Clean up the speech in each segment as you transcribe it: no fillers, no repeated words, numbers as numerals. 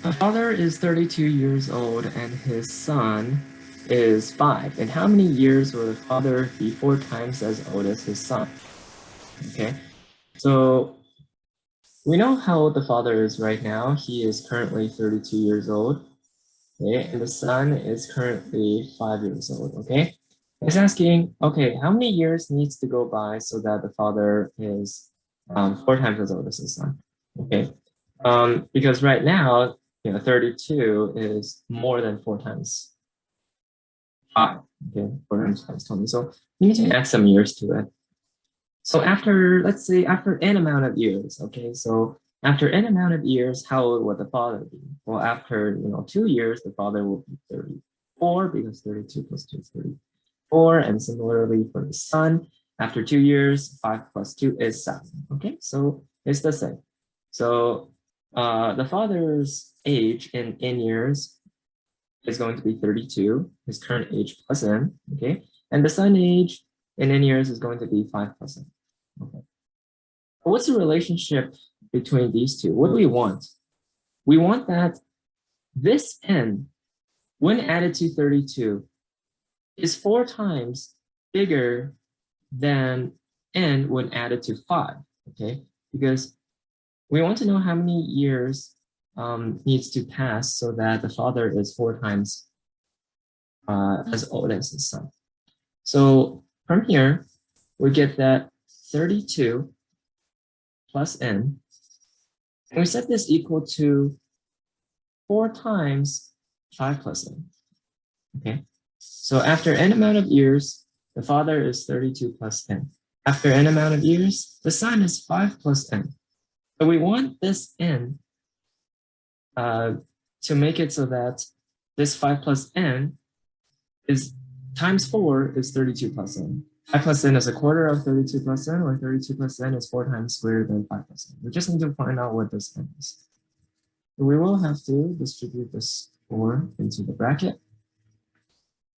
My father is 32 years old and his son is 5. In how many years will the father be 4 times as old as his son? Okay, so we know how old the father is right now. He is currently 32 years old. Okay, and the son is currently 5 years old. Okay, it's asking, okay, how many years needs to go by so that the father is 4 times as old as his son? Okay, because right now, 32 is more than 4 times 5. Okay, 4 times 20. So we need to add some years to it. So after, let's say, after n amount of years, okay, so after n amount of years, how old would the father be? Well, after 2 years, the father will be 34 because 32 plus 2 is 34. And similarly for the son, after 2 years, 5 plus 2 is 7. Okay, so it's the same. So the father's age in years is going to be 32, his current age plus n, okay? And the son age in n years is going to be 5 plus n. Okay. What's the relationship between these two? What do we want? We want that this n, when added to 32, is 4 times bigger than n when added to 5, okay? Because we want to know how many years needs to pass so that the father is 4 times as old as his son. So from here, we get that 32 plus n, and we set this equal to 4 times 5 plus n. Okay, so after n amount of years, the father is 32 plus n. After n amount of years, the son is 5 plus n. So we want this n to make it so that this 5 plus n is times 4 is 32 plus n. 5 plus n is a quarter of 32 plus n, or 32 plus n is 4 times greater than 5 plus n. We just need to find out what this n is. So we will have to distribute this 4 into the bracket.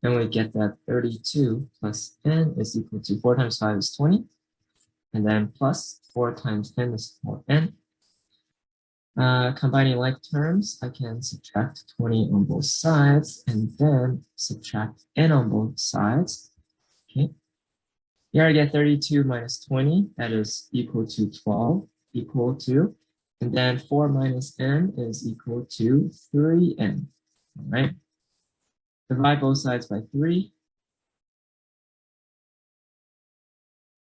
And we get that 32 plus n is equal to 4 times 5 is 20. And then plus 4 times n is 4n. Combining like terms, I can subtract 20 on both sides and then subtract n on both sides. Okay. Here I get 32 minus 20, that is equal to 12, equal to, and then 4 minus n is equal to 3n. All right. Divide both sides by 3.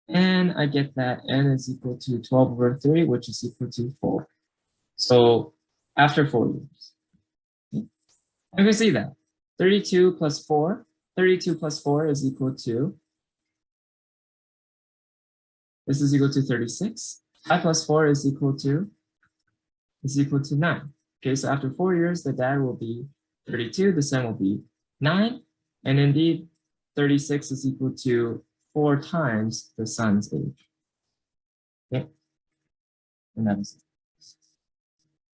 And I get that n is equal to 12 over 3, which is equal to 4. So after 4 years, I can see that 32 plus 4, 32 plus 4 is equal to, this is equal to 36. 5 plus 4 is equal to 9. Okay, so after 4 years, the dad will be 32, the son will be 9, and indeed 36 is equal to 4 times the son's age. Okay, and that is it.